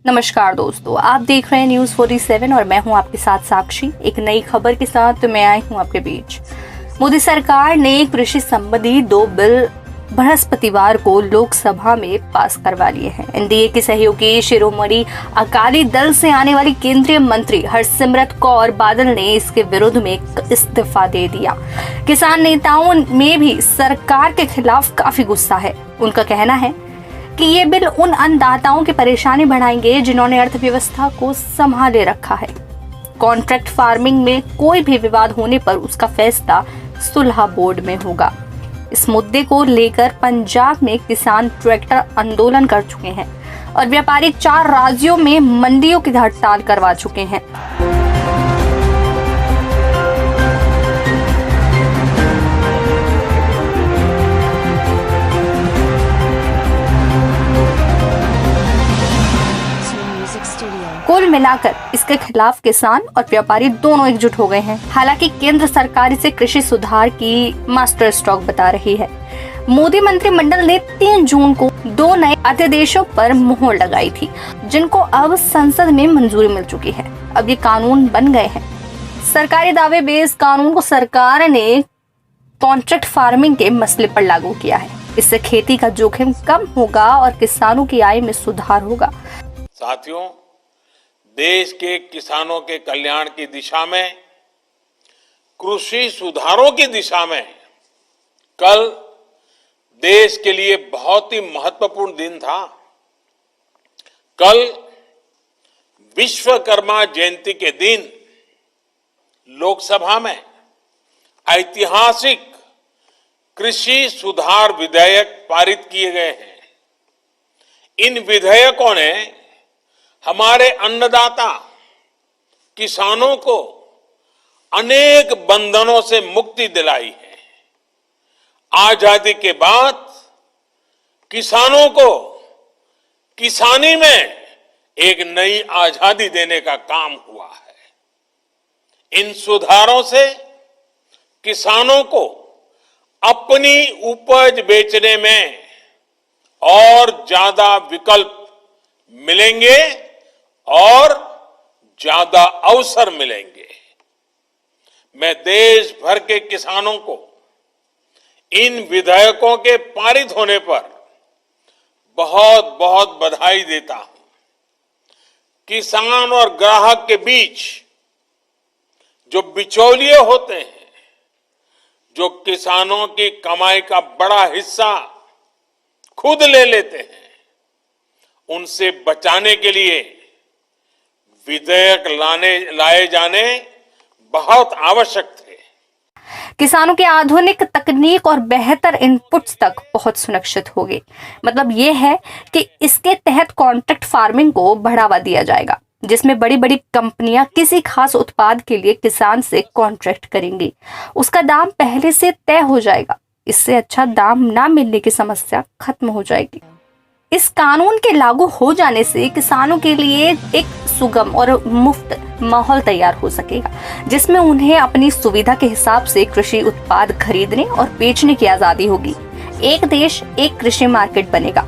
नमस्कार दोस्तों, आप देख रहे हैं न्यूज़ 47 और मैं हूं आपके साथ साक्षी। एक नई खबर के साथ मैं आई हूं आपके बीच। मोदी सरकार ने कृषि संबंधी 2 बिल बृहस्पतिवार को लोकसभा में पास करवा लिए हैं। एनडीए के सहयोगी शिरोमणि अकाली दल से आने वाली केंद्रीय मंत्री हरसिमरत कौर बादल ने इसके विरोध में इस्तीफा दे दिया। किसान नेताओं में भी सरकार के खिलाफ काफी गुस्सा है। उनका कहना है कि ये बिल उन अन्नदाताओं की परेशानी बढ़ाएंगे जिन्होंने अर्थव्यवस्था को संभाले रखा है। कॉन्ट्रैक्ट फार्मिंग में कोई भी विवाद होने पर उसका फैसला सुलह बोर्ड में होगा। इस मुद्दे को लेकर पंजाब में किसान ट्रैक्टर आंदोलन कर चुके हैं और व्यापारी 4 राज्यों में मंडियों की हड़ताल करवा चुके हैं। कुल मिलाकर इसके खिलाफ किसान और व्यापारी दोनों एकजुट हो गए हैं। हालांकि केंद्र सरकार इसे कृषि सुधार की मास्टर स्ट्रोक बता रही है। मोदी मंत्रिमंडल ने 3 जून को 2 नए अध्यादेशों पर मुहर लगाई थी, जिनको अब संसद में मंजूरी मिल चुकी है। अब ये कानून बन गए हैं। सरकारी दावे में इस कानून को सरकार ने कॉन्ट्रैक्ट फार्मिंग के मसले पर लागू किया है। इससे खेती का जोखिम कम होगा और किसानों की आय में सुधार होगा। साथियों, देश के किसानों के कल्याण की दिशा में, कृषि सुधारों की दिशा में कल देश के लिए बहुत ही महत्वपूर्ण दिन था। कल विश्वकर्मा जयंती के दिन लोकसभा में ऐतिहासिक कृषि सुधार विधेयक पारित किए गए हैं। इन विधेयकों ने हमारे अन्नदाता किसानों को अनेक बंधनों से मुक्ति दिलाई है। आजादी के बाद किसानों को किसानी में एक नई आजादी देने का काम हुआ है। इन सुधारों से किसानों को अपनी उपज बेचने में और ज्यादा विकल्प मिलेंगे और ज्यादा अवसर मिलेंगे। मैं देश भर के किसानों को इन विधेयकों के पारित होने पर बहुत बहुत बधाई देता हूं। किसान और ग्राहक के बीच जो बिचौलिए होते हैं, जो किसानों की कमाई का बड़ा हिस्सा खुद ले लेते हैं, उनसे बचाने के लिए विधेयक लाए जाने बहुत आवश्यक थे। किसानों की आधुनिक तकनीक और बेहतर इनपुट्स तक पहुंच सुनिश्चित होगी। मतलब ये है कि इसके तहत कॉन्ट्रैक्ट फार्मिंग को बढ़ावा दिया जाएगा, जिसमें बड़ी बड़ी कंपनियां किसी खास उत्पाद के लिए किसान से कॉन्ट्रैक्ट करेंगी। उसका दाम पहले से तय हो जाएगा। इससे अच्छा दाम ना मिलने की समस्या खत्म हो जाएगी। इस कानून के लागू हो जाने से किसानों के लिए एक सुगम और मुफ्त माहौल तैयार हो सकेगा, जिसमें उन्हें अपनी सुविधा के हिसाब से कृषि उत्पाद खरीदने और बेचने की आजादी होगी। एक देश एक कृषि मार्केट बनेगा।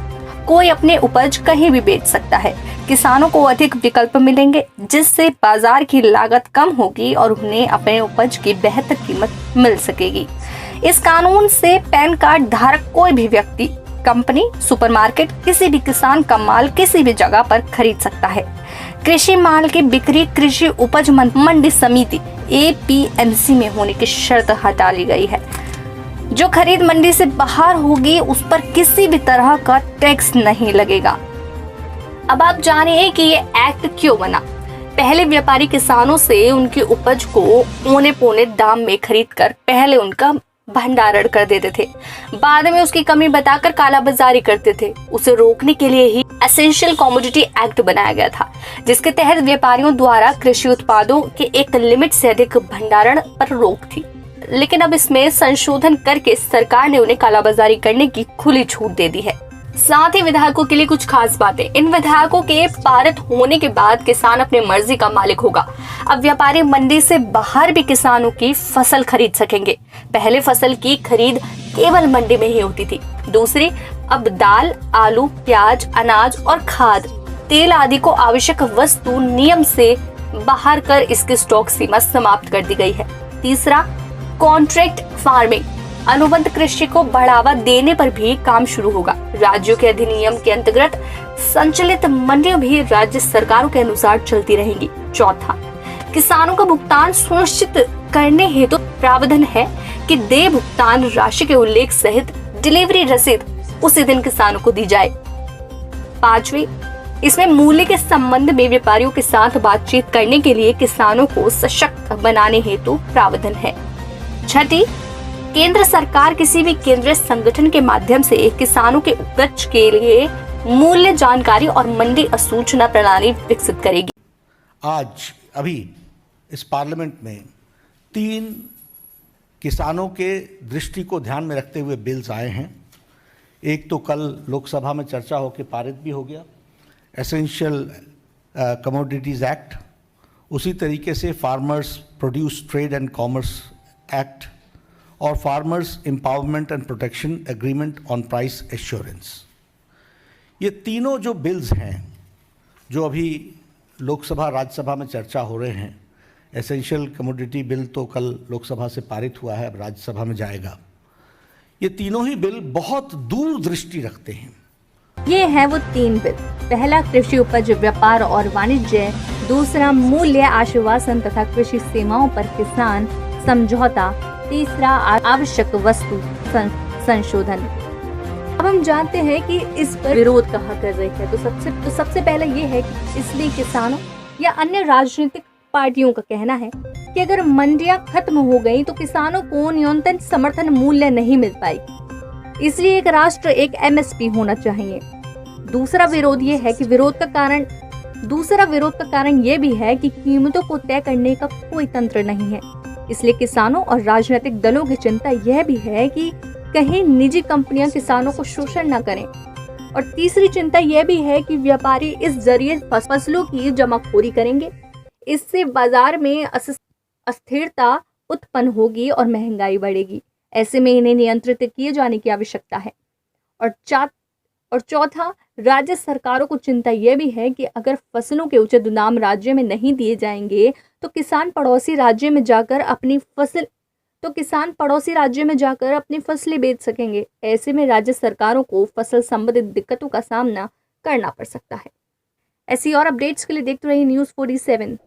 कोई अपने उपज कहीं भी बेच सकता है। किसानों को अधिक विकल्प मिलेंगे, जिससे बाजार की लागत कम होगी और उन्हें अपने उपज की बेहतर कीमत मिल सकेगी। इस कानून से पैन कार्ड धारक कोई भी व्यक्ति, कंपनी, सुपरमार्केट किसी भी किसान का माल किसी भी जगह पर खरीद सकता है। कृषि माल की बिक्री कृषि उपज मंडी समिति APMC में होने की शर्त हटा ली गई है। जो खरीद मंडी से बाहर होगी उस पर किसी भी तरह का टैक्स नहीं लगेगा। अब आप जानिए कि ये एक्ट क्यों बना। पहले व्यापारी किसानों से उनकी उपज को औने पौने दाम में खरीदकर पहले उनका भंडारण कर देते थे। बाद में उसकी कमी बताकर कालाबाजारी करते थे। उसे रोकने के लिए ही एसेंशियल कमोडिटी एक्ट बनाया गया था, जिसके तहत व्यापारियों द्वारा कृषि उत्पादों के एक लिमिट से अधिक भंडारण पर रोक थी। लेकिन अब इसमें संशोधन करके सरकार ने उन्हें कालाबाजारी करने की खुली छूट दे दी है। साथ ही विधायकों के लिए कुछ खास बातें। इन विधायकों के पारित होने के बाद किसान अपनी मर्जी का मालिक होगा। अब व्यापारी मंडी से बाहर भी किसानों की फसल खरीद सकेंगे। पहले फसल की खरीद केवल मंडी में ही होती थी। दूसरी, अब दाल, आलू, प्याज, अनाज और खाद, तेल आदि को आवश्यक वस्तु नियम से बाहर कर इसकी स्टॉक सीमा समाप्त कर दी गई है। तीसरा, कॉन्ट्रैक्ट फार्मिंग, अनुबंध कृषि को बढ़ावा देने पर भी काम शुरू होगा। राज्यों के अधिनियम के अंतर्गत संचालित मंडियां भी राज्य सरकारों के अनुसार चलती रहेंगी। चौथा, किसानों का भुगतान सुनिश्चित करने हेतु प्रावधान है कि देय भुगतान राशि के उल्लेख सहित डिलीवरी रसीद उसी दिन किसानों को दी जाए। पांचवी, इसमें मूल्य के संबंध में व्यापारियों के साथ बातचीत करने के लिए किसानों को सशक्त बनाने हेतु प्रावधान है। छठी, केंद्र सरकार किसी भी केंद्रीय संगठन के माध्यम से किसानों के उपज के लिए मूल्य जानकारी और मंडी सूचना प्रणाली विकसित करेगी। आज अभी इस पार्लियामेंट में 3 किसानों के दृष्टि को ध्यान में रखते हुए बिल्स आए हैं। एक तो कल लोकसभा में चर्चा होकर पारित भी हो गया, एसेंशियल कमोडिटीज़ एक्ट। उसी तरीके से farmers produce trade and commerce act और farmers empowerment and protection agreement on price assurance. ये तीनों जो बिल्स हैं जो अभी लोकसभा राज्यसभा में चर्चा हो रहे हैं, एसेंशियल कमोडिटी बिल तो कल लोकसभा से पारित हुआ है, अब राज्यसभा में जाएगा। ये तीनों ही बिल बहुत दूरदृष्टि रखते हैं। ये हैं वो 3 बिल। पहला, कृषि उपज व्यापार और वाणिज्य। दूसरा, मूल्य आश्वासन तथा कृषि सेवाओं पर किसान समझौता। तीसरा, आवश्यक वस्तु संशोधन। अब हम जानते हैं कि इस पर विरोध कहाँ कर रहे हैं। तो सबसे पहले ये है कि इसलिए किसानों या अन्य राजनीतिक पार्टियों का कहना है कि अगर मंडियां खत्म हो गई तो किसानों को न्यूनतम समर्थन मूल्य नहीं मिल पाएगी, इसलिए एक राष्ट्र एक एमएसपी होना चाहिए। दूसरा विरोध का कारण ये भी है कि कीमतों को तय करने का कोई तंत्र नहीं है, इसलिए किसानों और राजनीतिक दलों की चिंता यह भी है कि कहीं निजी कंपनियां किसानों को शोषण न करें। और तीसरी चिंता यह भी है कि व्यापारी इस जरिए फसलों की जमाखोरी करेंगे। इससे बाजार में अस्थिरता उत्पन्न होगी और महंगाई बढ़ेगी। ऐसे में इन्हें नियंत्रित किए जाने की आवश्यकता है। और चौथा, राज्य सरकारों को चिंता यह भी है कि अगर फसलों के उचित दाम राज्य में नहीं दिए जाएंगे तो किसान पड़ोसी राज्य में जाकर अपनी फसलें बेच सकेंगे। ऐसे में राज्य सरकारों को फसल संबंधित दिक्कतों का सामना करना पड़ सकता है। ऐसी और अपडेट्स के लिए देखते रहिए News 47।